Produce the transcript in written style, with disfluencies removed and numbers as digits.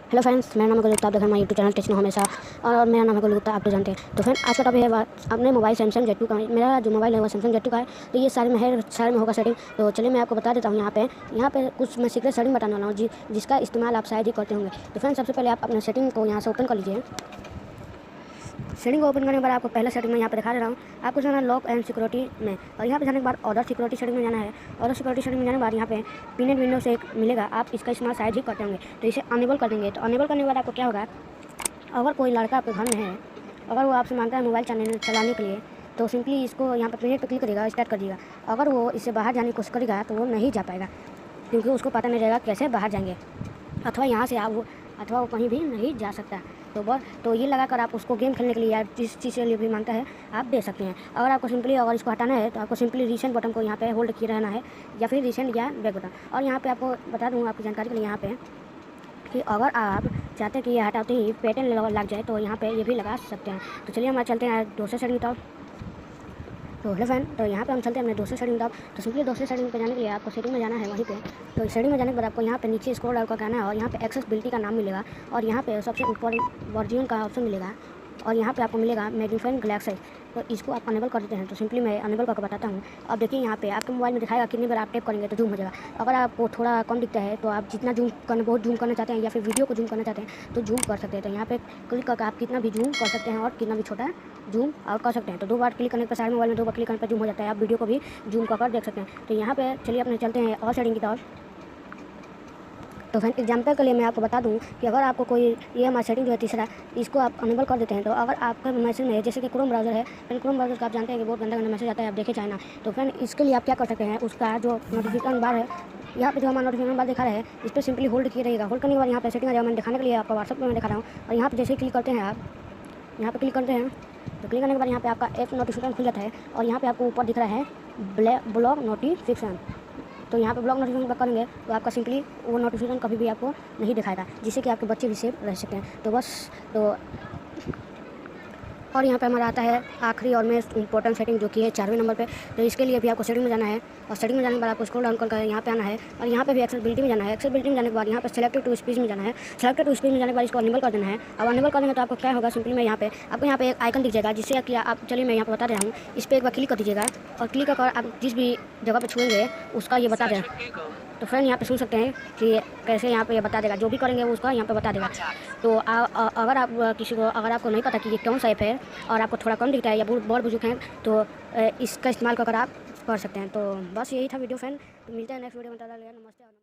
Hello friends, मेरा नाम है गोलू गुप्ता। आप देख रहे हैं हमारे यूट्यूब चैनल techno हमेशा, और मेरा नाम है गोलू गुप्ता, आप तो जानते हैं। तो फ्रेंड, आज का टॉपिक है अपने मोबाइल सैमसंग Z2 का। मेरा जो मोबाइल है वो सैमसंग Z2 का है। तो ये सारे में होगा सेटिंग। तो चलिए मैं आपको बता देता हूँ। यहाँ पे कुछ मैं सीक्रेट सेटिंग बताने वाला हूँ जिसका इस्तेमाल आप शायद ही करते होंगे। तो फ्रेंड, सबसे पहले आप अपने सेटिंग को यहाँ से ओपन कर लीजिए। सेटिंग को ओपन करने के बाद आपको पहला सेटिंग में यहाँ पे दिखा दे रहा हूँ। आपको जाना है लॉक एंड सिक्योरिटी में, और यहाँ पे जाने के बाद अदर सिक्योरिटी सेटिंग में जाना है। अदर सिक्योरिटी सेटिंग में जाने के बाद यहाँ पे पिन एंड विंडो से एक मिलेगा, आप इसका इस्तेमाल शायद ही करते होंगे। तो इसे अनेबल कर देंगे। तो अनेबल करने के बाद आपको क्या होगा, अगर कोई लड़का आपके घर में है, अगर वो आपसे मांगता है मोबाइल चलाने के लिए, तो सिंपली इसको यहाँ पर प्लेट पर क्लिक करेगा, स्टार्ट कर दिएगा। अगर वो इससे बाहर जाने की कोशिश करेगा तो वो नहीं जा पाएगा, क्योंकि उसको पता नहीं रहेगा कैसे बाहर जाएंगे, अथवा यहाँ से अथवा वो कहीं भी नहीं जा सकता। तो ये लगाकर आप उसको गेम खेलने के लिए या जिस चीज़ के लिए भी मांगता है आप दे सकते हैं। अगर आपको अगर इसको हटाना है तो आपको सिंपली रिसेंट बटन को यहाँ पे होल्ड किए रहना है, या फिर रिसेंट या बैक बटन। और यहाँ पे आपको बता दूँ आपकी जानकारी के लिए यहाँ पे कि अगर आप चाहते हैं कि ये हटाते ही पैटर्न लग जाए तो यहाँ पे ये भी लगा सकते हैं। तो चलिए हम चलते हैं दूसरे सेटिंग की तरफ। तो हेलो फ्रेंड, तो यहाँ पे हम चलते हैं अपने दूसरे सेटिंग की तरफ। तो सिंपली दूसरे सेटिंग पे जाने के लिए आपको सेटिंग में जाना है वहीं पे। तो सेटिंग में जाने के बाद आपको यहाँ पे नीचे स्क्रॉल डाउन करके आना है, और यहाँ पे एक्सेसिबिलिटी का नाम मिलेगा, और यहाँ पे सबसे ऊपर वर्जिन का ऑप्शन मिलेगा, और यहाँ पे आपको मिलेगा मैग्नीफाइंग ग्लास। तो इसको आप अनेबल कर देते हैं। तो सिंपली मैं अनेबल करके बताता हूँ। अब देखिए यहाँ पे आपके मोबाइल में दिखाएगा कितनी बार आप टैप करेंगे तो जूम हो जाएगा। अगर आपको थोड़ा कम दिखता है तो आप जितना बहुत जूम करना चाहते हैं, या फिर वीडियो को जूम करना चाहते हैं तो जूम कर सकते हैं। तो यहाँ पे क्लिक करके आप कितना भी जूम कर सकते हैं और कितना भी छोटा जूम और कर सकते हैं। तो 2 बार क्लिक करने पर सारे मोबाइल में 2 बार क्लिक करने पर जूम हो जाता है। आप वीडियो को भी जूम कर देख सकते हैं। तो यहाँ पे चलिए अपने चलते हैं और सेटिंग की तरफ। तो फ्रेंड, एग्जाम्पल के लिए मैं आपको बता दूं कि अगर आपको कोई ये हमारा सेटिंग जो है तीसरा, इसको आप अनेबल कर देते हैं। तो अगर आपका मैसेज में जैसे कि क्रोम ब्राउज़र है, फ्रेंड क्रोम ब्राउज़र का आप जानते हैं कि बहुत गंदा मैसेज आता है, आप देखे चाहे ना। तो फ्रेंड, इसके लिए आप क्या कर सकते हैं, उसका जो नोटिफिकेशन बार है, यहाँ पे जो हमारा नोटिफिकेशन बार दिखा रहा है, इस पर सिंपली होल्ड किए रहेगा। होल्ड करने के बाद यहाँ पे सेटिंग आ जाएगा। मैंने दिखाने के लिए आपका व्हाट्सएप में मैं दिखा रहा हूँ। और यहाँ पे जैसे ही क्लिक करते हैं, आप यहाँ पे क्लिक करते हैं, तो क्लिक करने के बाद यहाँ पे आपका ऐप नोटिफिकेशन खुल जाता है, और यहाँ पे आपको ऊपर दिख रहा है ब्लॉक नोटिफिकेशन। तो यहाँ पे ब्लॉक नोटिफिकेशन करेंगे तो आपका सिंपली वो नोटिफिकेशन कभी भी आपको नहीं दिखाएगा, जिससे कि आपके बच्चे भी सेफ रह सकते हैं। तो बस और यहाँ पे हमारा आता है आखिरी और मोस्ट इंपॉर्टेंट सेटिंग, जो कि है 4वें नंबर पे। तो इसके लिए भी आपको सेटिंग में जाना है, और सेटिंग में जाने के बाद आपको स्क्रॉल डाउन करके यहाँ पे आना है, और यहाँ पे भी एक्सेसिबिलिटी में जाना है। एक्सेसिबिलिटी में जाने के बाद यहाँ पे सिलेक्टेड टू स्पीच में जाना है। सिलेक्टेड टू स्पीच में जाने के बाद इसको अनेबल कर देना है। अब अनेबल कर देंगे तो आपको क्या होगा, सिंपली मैं आपको यहाँ पे एक आइकन दिख जाएगा, जिससे कि आप चलिए मैं यहाँ पे बता रहा हूँ। इस पर एक बार क्लिक कर दीजिएगा, और क्लिक कर आप जिस भी जगह पर छुएंगे उसका ये बता दें। तो फ्रेंड, यहाँ पे सुन सकते हैं कि कैसे यहाँ पे ये बता देगा, जो भी करेंगे वो उसका यहाँ पे बता देगा। तो अगर आपको नहीं पता कि ये कौन सा ऐप है, और आपको थोड़ा कम दिखता है या बहुत बुजुर्ग हैं, तो इसका इस्तेमाल कर आप कर सकते हैं। तो बस यही था वीडियो फ्रेंड। तो मिलते हैं नेक्स्ट वीडियो में। नमस्ते।